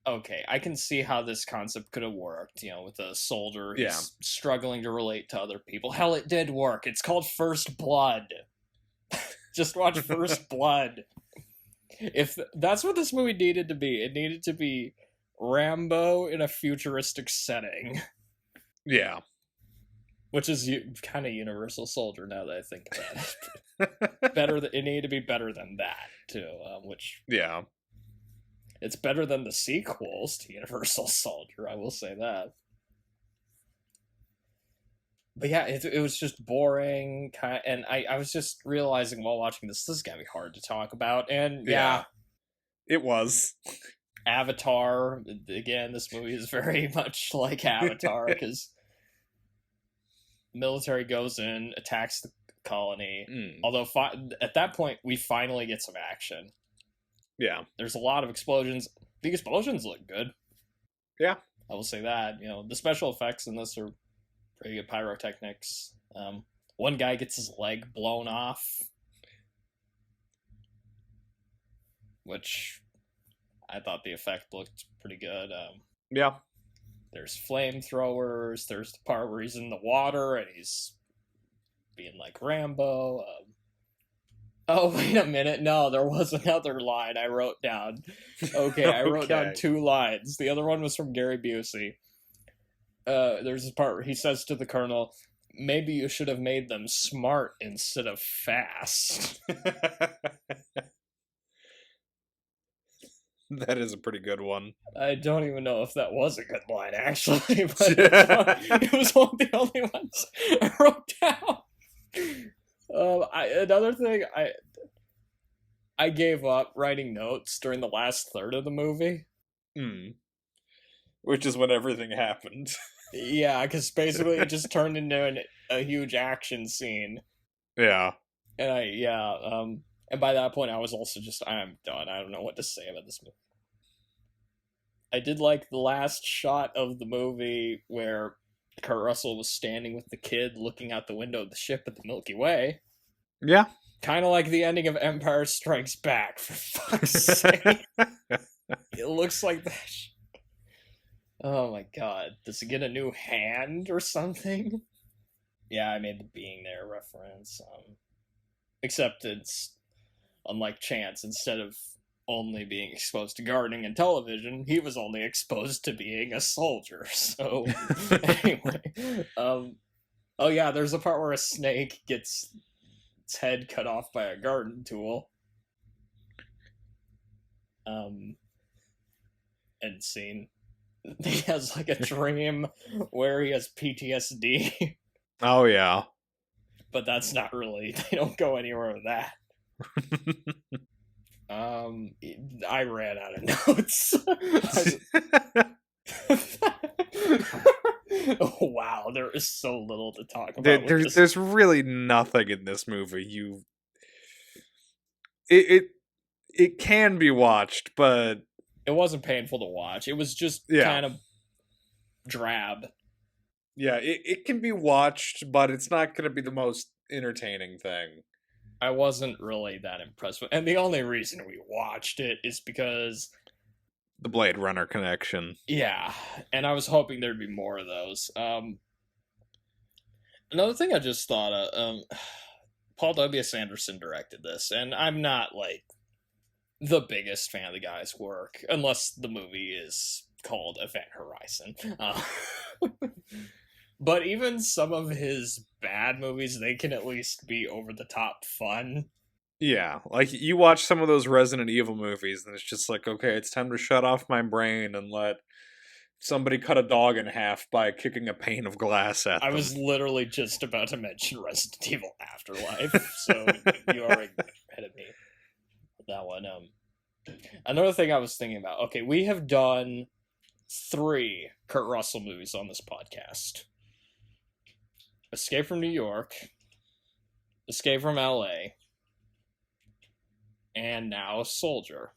Okay, I can see how this concept could have worked, with a soldier who's struggling to relate to other people. Hell, it did work. It's called First Blood. Just watch First Blood. If that's what this movie needed to be, it needed to be Rambo in a futuristic setting. Yeah. Which is kind of Universal Soldier now that I think about it. It needed to be better than that, too, which... Yeah. It's better than the sequels to Universal Soldier, I will say that. But yeah, it was just boring, and I was just realizing while watching this is going to be hard to talk about, and yeah. It was. Avatar, again, this movie is very much like Avatar, because military goes in, attacks the colony, although at that point, we finally get some action. Yeah. There's a lot of explosions. The explosions look good. Yeah. I will say that. The special effects in this are Pretty good pyrotechnics. One guy gets his leg blown off, which I thought the effect looked pretty good. Yeah. There's flamethrowers. There's the part where he's in the water and he's being like Rambo. Oh, wait a minute. No, there was another line I wrote down. Okay, I wrote down 2 lines. The other one was from Gary Busey. There's this part where he says to the colonel, maybe you should have made them smart instead of fast. That is a pretty good one. I don't even know if that was a good line, actually, but it was one of the only ones I wrote down. Another thing, I gave up writing notes during the last third of the movie. Which is when everything happened. Yeah, because basically it just turned into a huge action scene. Yeah. And and by that point I was also just, I'm done. I don't know what to say about this movie. I did like the last shot of the movie where Kurt Russell was standing with the kid looking out the window of the ship at the Milky Way. Yeah. Kind of like the ending of Empire Strikes Back, for fuck's sake. It looks like that. Oh my god. Does it get a new hand or something? Yeah, I made the being there reference. Except it's, unlike Chance, instead of only being exposed to gardening and television, he was only exposed to being a soldier. So, anyway. Oh yeah, there's a part where a snake gets its head cut off by a garden tool. End scene. He has like a dream where he has PTSD. Oh yeah. But that's not really, they don't go anywhere with that. I ran out of notes. Oh, wow, there is so little to talk about. There's really nothing in this movie. It can be watched, but it wasn't painful to watch. It was just kind of drab. Yeah, it can be watched, but it's not going to be the most entertaining thing. I wasn't really that impressed with, and the only reason we watched it is because the Blade Runner connection. Yeah, and I was hoping there'd be more of those. Another thing I just thought of, Paul W.S. Anderson directed this, and I'm not like the biggest fan of the guy's work, unless the movie is called Event Horizon. But even some of his bad movies, they can at least be over-the-top fun. Yeah, like, you watch some of those Resident Evil movies, and it's just like, okay, it's time to shut off my brain and let somebody cut a dog in half by kicking a pane of glass at them. I was literally just about to mention Resident Evil Afterlife, so you already ahead of me with that one. Another thing I was thinking about, okay, we have done 3 Kurt Russell movies on this podcast. Escape from New York, Escape from L.A., and now Soldier.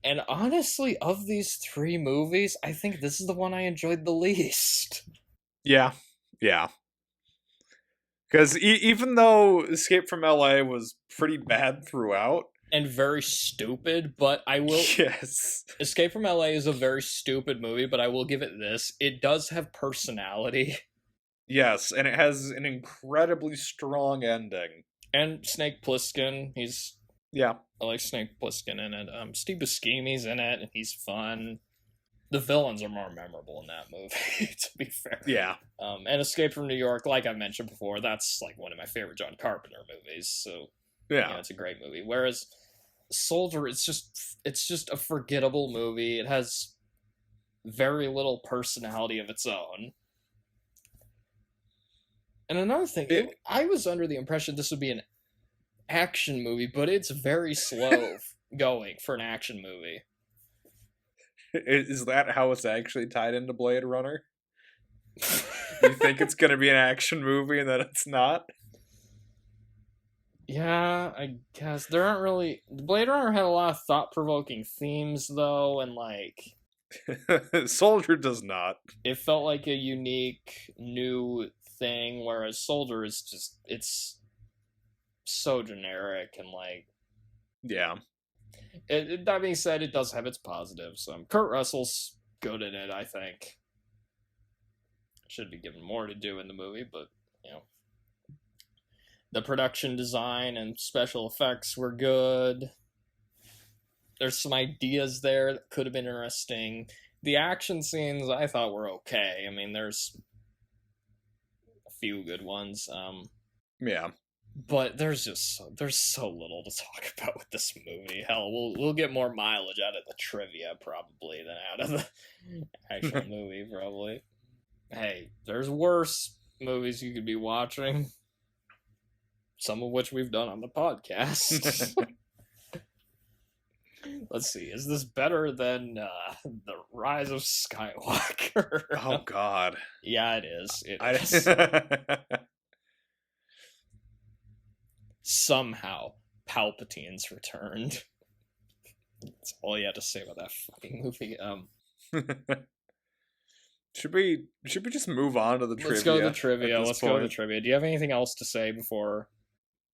And honestly, of these 3 movies, I think this is the one I enjoyed the least. Yeah. Because even though Escape from L.A. was pretty bad throughout, and very stupid, but I will... Yes. Escape from L.A. is a very stupid movie, but I will give it this. It does have personality. Yes, and it has an incredibly strong ending. And Snake Plissken, he's... Yeah. I like Snake Plissken in it. Steve Buscemi's in it, and he's fun. The villains are more memorable in that movie, to be fair. Yeah. And Escape from New York, like I mentioned before, that's like one of my favorite John Carpenter movies, so... Yeah, it's a great movie. Whereas Soldier, it's just a forgettable movie. It has very little personality of its own. And another thing, I was under the impression this would be an action movie, but it's very slow going for an action movie. Is that how it's actually tied into Blade Runner? You think it's going to be an action movie and that it's not? Yeah, I guess. There aren't really... Blade Runner had a lot of thought-provoking themes, though, and, like... Soldier does not. It felt like a unique new thing, whereas Soldier is just, it's so generic and like, yeah. That being said, it does have its positives. Kurt Russell's good in it, I think. Should be given more to do in the movie, but you know, the production design and special effects were good. There's some ideas there that could have been interesting. The action scenes I thought were okay. I mean, there's a few good ones. Yeah. But there's so little to talk about with this movie. Hell, we'll get more mileage out of the trivia probably than out of the actual movie probably. Hey, there's worse movies you could be watching. Some of which we've done on the podcast. Let's see. Is this better than The Rise of Skywalker? Oh, God. Yeah, it is. It is. Somehow, Palpatine's returned. That's all you had to say about that fucking movie. Should we just move on to the trivia? Let's go to the trivia. Go to the trivia. Do you have anything else to say before?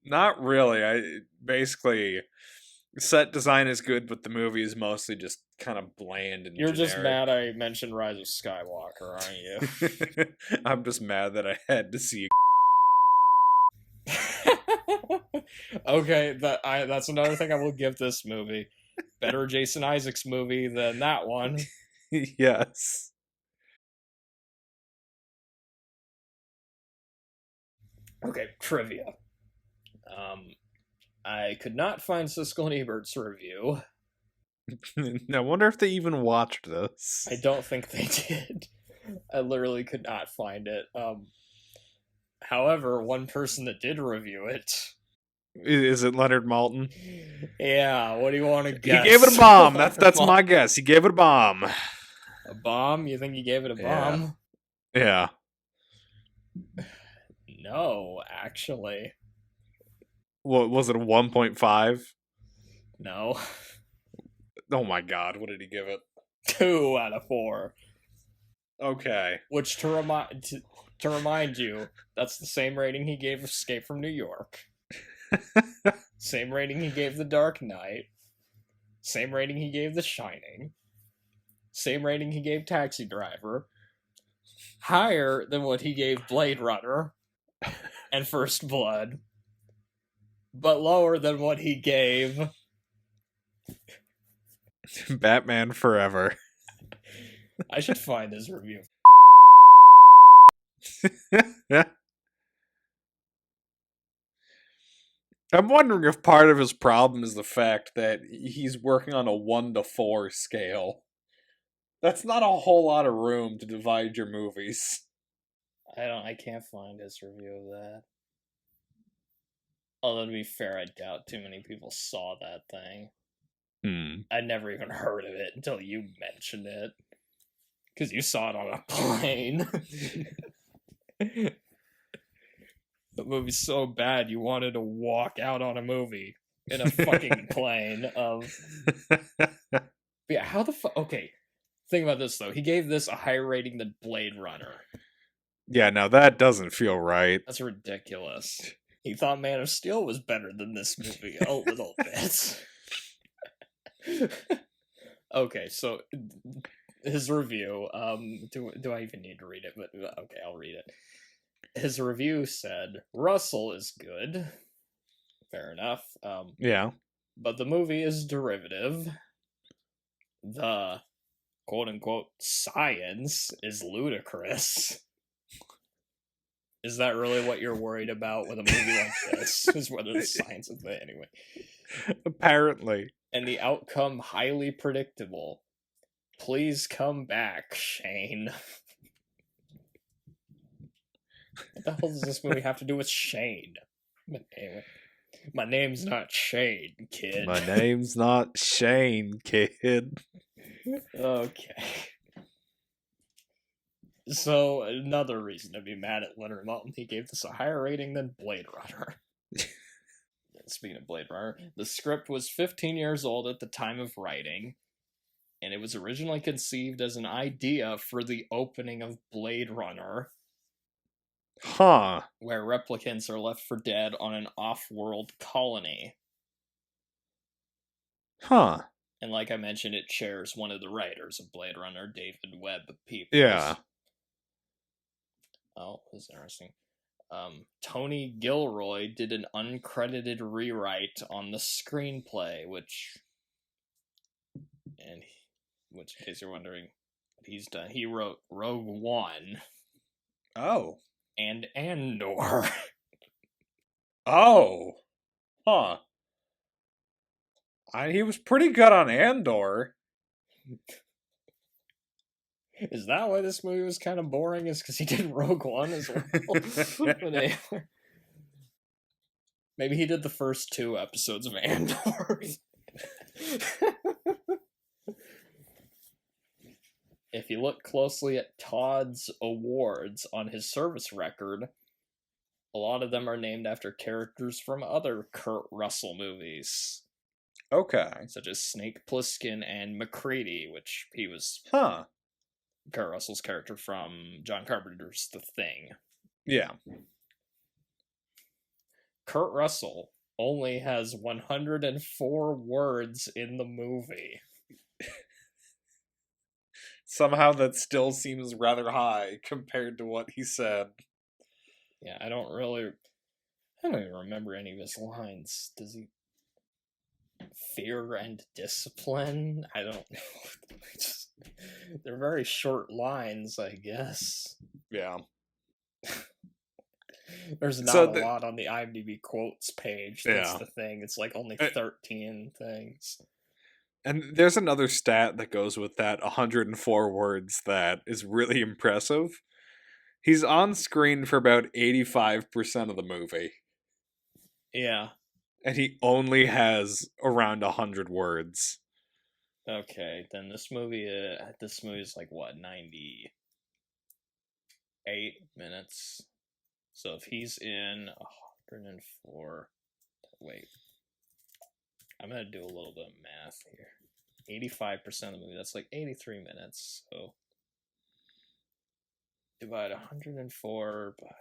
Not really. Basically, set design is good, but the movie is mostly just kind of bland and You're generic. just mad I mentioned Rise of Skywalker, aren't you? I'm just mad that I had to see. Okay, that's another thing I will give this movie. Better Jason Isaacs movie than that one. Yes. Okay, trivia. I could not find Siskel and Ebert's review. I wonder if they even watched this. I don't think they did. I literally could not find it. However, one person that did review it. Is it Leonard Maltin? Yeah, what do you want to guess? He gave it a bomb. That's my guess. He gave it a bomb. A bomb? You think he gave it a bomb? Yeah. No, actually. What was it, a 1.5? No. Oh my god, what did he give it? 2 out of 4. Okay. Which, to remind you, that's the same rating he gave Escape from New York. Same rating he gave The Dark Knight. Same rating he gave The Shining. Same rating he gave Taxi Driver. Higher than what he gave Blade Runner and First Blood. But lower than what he gave Batman Forever. I should find his review. I'm wondering if part of his problem is the fact that he's working on a 1 to 4 scale. That's not a whole lot of room to divide your movies. I can't find his review of that. Although, to be fair, I doubt too many people saw that thing. I'd never even heard of it until you mentioned it. Because you saw it on a plane. The movie's so bad you wanted to walk out on a movie in a fucking plane. Yeah, how the fuck? Okay, think about this though. He gave this a higher rating than Blade Runner. Yeah, now that doesn't feel right. That's ridiculous. He thought Man of Steel was better than this movie a little bit. Okay, so his review. Do I even need to read it? But okay, I'll read it. His review said, Russell is good. Fair enough. Yeah. But the movie is derivative. The quote-unquote science is ludicrous. Is that really what you're worried about with a movie like this? Is whether the science is there anyway. Apparently. And the outcome highly predictable. Please come back, Shane. What the hell does this movie have to do with Shane? Anyway, my name's not Shane, kid. My name's not Shane, kid. Okay. So, another reason to be mad at Leonard Maltin, he gave this a higher rating than Blade Runner. Speaking of Blade Runner, the script was 15 years old at the time of writing, and it was originally conceived as an idea for the opening of Blade Runner. Huh. Where replicants are left for dead on an off-world colony. Huh. And like I mentioned, it shares one of the writers of Blade Runner, David Webb Peoples. Yeah. Oh, that's interesting. Tony Gilroy did an uncredited rewrite on the screenplay, which, in case you're wondering what he's done, he wrote Rogue One. Oh. And Andor. Oh. Huh. He was pretty good on Andor. Is that why this movie was kind of boring? Is because he did Rogue One as well? Maybe he did the first 2 episodes of Andor. If you look closely at Todd's awards on his service record, a lot of them are named after characters from other Kurt Russell movies. Okay. Such as Snake Plissken and MacReady, which he was Kurt Russell's character from John Carpenter's The Thing. Yeah. Kurt Russell only has 104 words in the movie. Somehow that still seems rather high compared to what he said. Yeah, I don't even remember any of his lines. Does he... Fear and discipline? I don't know. They're very short lines, I guess. Yeah. There's not a lot on the IMDb quotes page. That's the thing. It's like only 13 things. And there's another stat that goes with that 104 words that is really impressive. He's on screen for about 85% of the movie. Yeah. And he only has around 100 words. Okay, then this movie is like, what, 98 minutes? So if he's in 104... Wait. I'm going to do a little bit of math here. 85% of the movie, that's like 83 minutes. So divide 104 by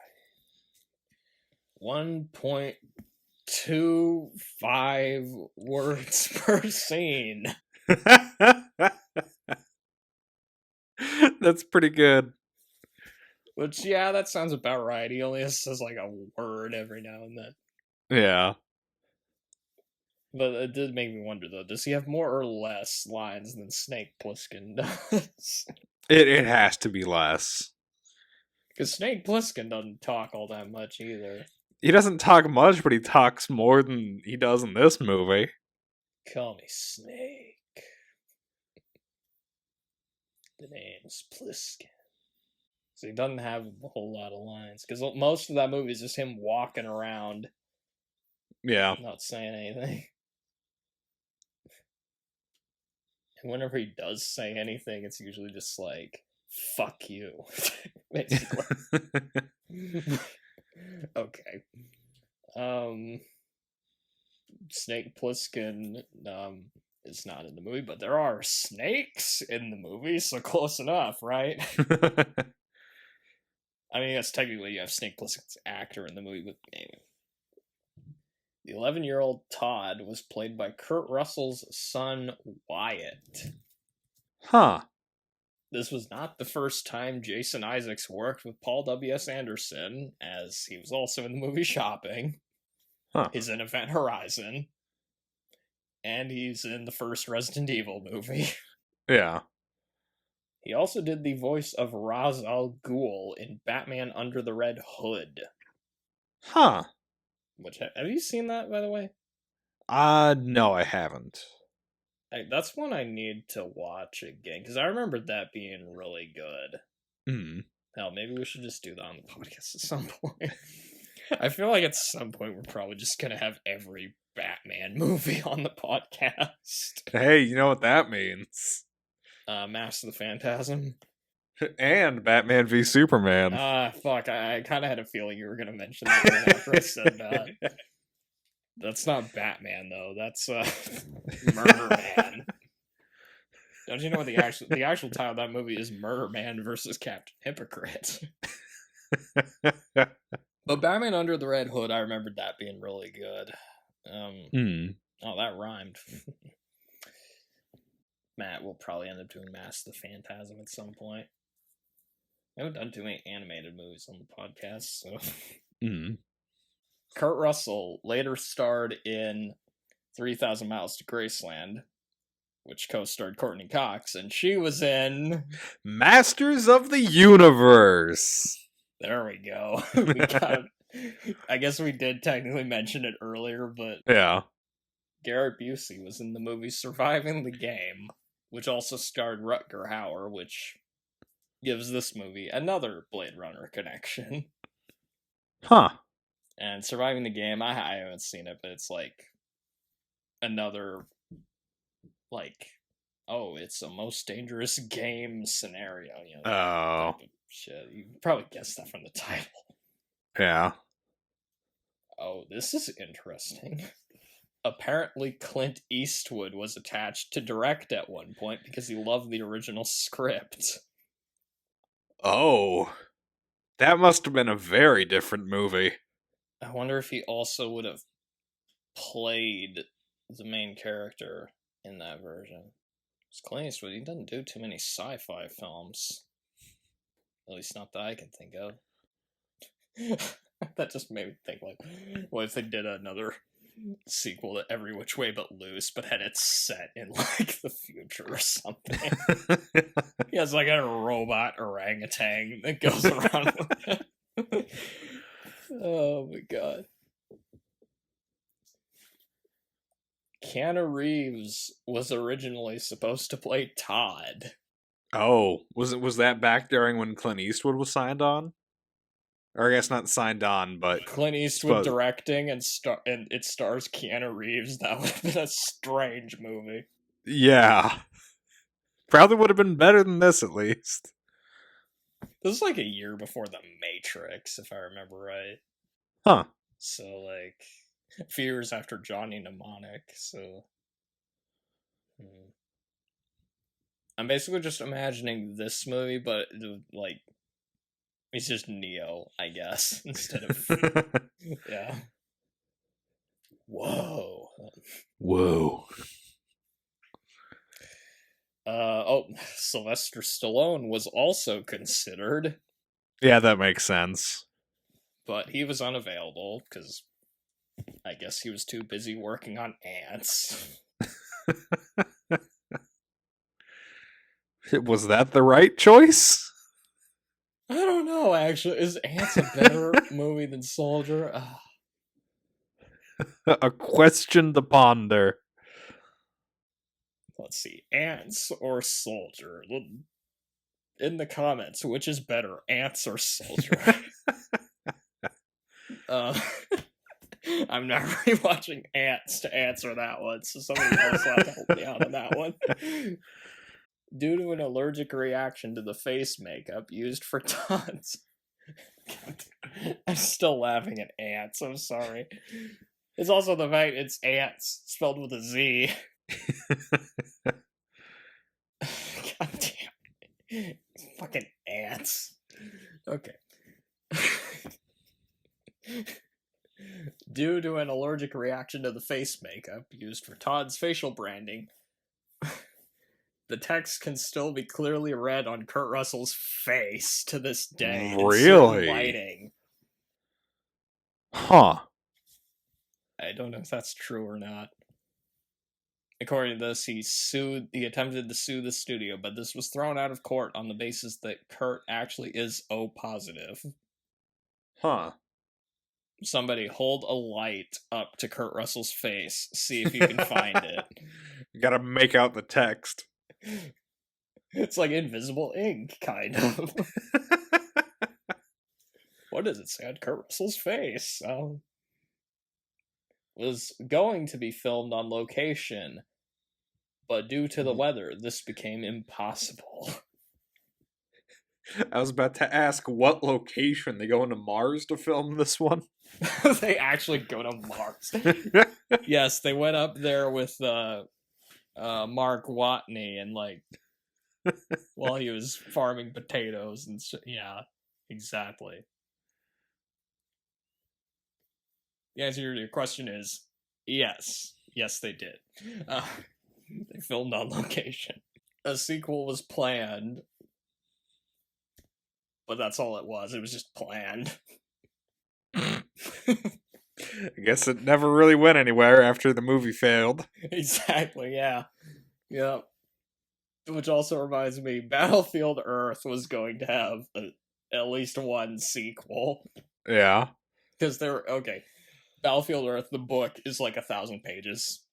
1.25 words per scene. That's pretty good. Which, yeah, that sounds about right. He only says like a word every now and then. Yeah. But it did make me wonder, though. Does he have more or less lines than Snake Plissken does? It has to be less. Because Snake Plissken doesn't talk all that much either. He doesn't talk much, but he talks more than he does in this movie. Call me Snake. The name's Plissken. So he doesn't have a whole lot of lines. Because most of that movie is just him walking around. Yeah. Not saying anything. And whenever he does say anything, it's usually just like, fuck you. Basically. Okay. Snake Plissken is not in the movie, but there are snakes in the movie, so close enough, right? I mean, yes, technically you have Snake Plissken's actor in the movie, but anyway. The 11-year-old Todd was played by Kurt Russell's son, Wyatt. Huh. This was not the first time Jason Isaacs worked with Paul W.S. Anderson, as he was also in the movie Shopping. He's in Event Horizon. And he's in the first Resident Evil movie. Yeah. He also did the voice of Ra's al Ghul in Batman Under the Red Hood. Huh. Which, have you seen that, by the way? No, I haven't. That's one I need to watch again, because I remember that being really good. Hell, maybe we should just do that on the podcast at some point. I feel like at some point we're probably just going to have every Batman movie on the podcast. Hey, you know what that means. Mask of the Phantasm. And Batman v Superman. Fuck, I kind of had a feeling you were going to mention that one after I said that. That's not Batman, though. That's Murder Man. Don't you know the actual title of that movie is Murder Man versus Captain Hypocrite? But Batman Under the Red Hood, I remembered that being really good. Oh, that rhymed. Matt will probably end up doing Mask the Phantasm at some point. I haven't done too many animated movies on the podcast, so. Kurt Russell later starred in 3,000 Miles to Graceland, which co-starred Courtney Cox, and she was in Masters of the Universe. There we go. I guess we did technically mention it earlier, but yeah, Garrett Busey was in the movie Surviving the Game, which also starred Rutger Hauer, which gives this movie another Blade Runner connection. Huh. And Surviving the Game, I haven't seen it, but it's like another, like, oh, it's a most dangerous game scenario. You know, type of shit. You can probably guessed that from the title. Yeah. Oh, this is interesting. Apparently, Clint Eastwood was attached to direct at one point because he loved the original script. Oh, that must have been a very different movie. I wonder if he also would have played the main character in that version. It's Clint Eastwood, he doesn't do too many sci-fi films. At least not that I can think of. That just made me think, like, what if they did another sequel to Every Which Way But Loose, but had it set in, like, the future or something? He has, like, a robot orangutan that goes around with it. Oh, my God. Keanu Reeves was originally supposed to play Todd. Oh, was that back during when Clint Eastwood was signed on? Or I guess not signed on, but Clint Eastwood directing and it stars Keanu Reeves. That would have been a strange movie. Yeah. Probably would have been better than this, at least. This is like a year before The Matrix, if I remember right. Huh. So, like, a few years after Johnny Mnemonic, so... I'm basically just imagining this movie, but, like, it's just Neo, I guess, instead of... yeah. Whoa. Whoa. Sylvester Stallone was also considered. Yeah, that makes sense. But he was unavailable, because I guess he was too busy working on Ants. Was that the right choice? I don't know, actually. Is Ants a better movie than Soldier? A question to ponder. Let's see. Ants or Soldier? In the comments, which is better, Ants or Soldier? I'm not rewatching Ants to answer that one, so somebody else will have to help me out on that one. Due to an allergic reaction to the face makeup used for tons. I'm still laughing at Ants, I'm sorry. It's also the fact it's Ants, spelled with a Z. God damn. Fucking Ants. Okay. Due to an allergic reaction to the face makeup used for Todd's facial branding, the text can still be clearly read on Kurt Russell's face to this day. Really? In lighting. Huh. I don't know if that's true or not. According to this, he attempted to sue the studio, but this was thrown out of court on the basis that Kurt actually is O positive. Huh. Somebody hold a light up to Kurt Russell's face. See if you can find it. You gotta make out the text. It's like invisible ink, kind of. What does it say on Kurt Russell's face? Was going to be filmed on location, but due to the weather, this became impossible. I was about to ask what location. They go into Mars to film this one? They actually go to Mars. Yes, they went up there with Mark Watney and like while he was farming potatoes and yeah, exactly. The answer to your question is yes. Yes, they did. They filmed on location. A sequel was planned, but that's all it was. It was just planned. I guess it never really went anywhere after the movie failed. Exactly, yeah. Yep. Which also reminds me, Battlefield Earth was going to have at least one sequel. Yeah. Because okay, Battlefield Earth, the book, is like 1,000 pages.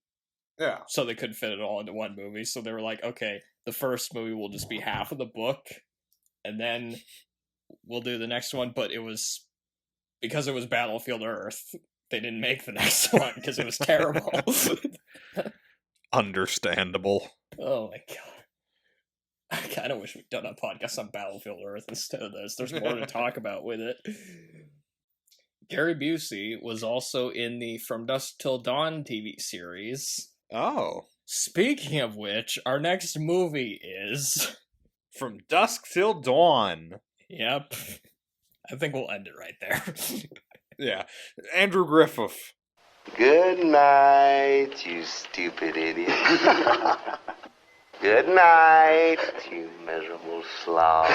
Yeah. So they couldn't fit it all into one movie. So they were like, okay, the first movie will just be half of the book, and then we'll do the next one. But because it was Battlefield Earth, they didn't make the next one because it was terrible. Understandable. Oh my god. I kind of wish we'd done a podcast on Battlefield Earth instead of this. There's more to talk about with it. Gary Busey was also in the From Dusk Till Dawn TV series. Oh. Speaking of which, our next movie is... From Dusk Till Dawn. Yep. I think we'll end it right there. Yeah. Andrew Griffith. Good night, you stupid idiot. Good night, you miserable slob.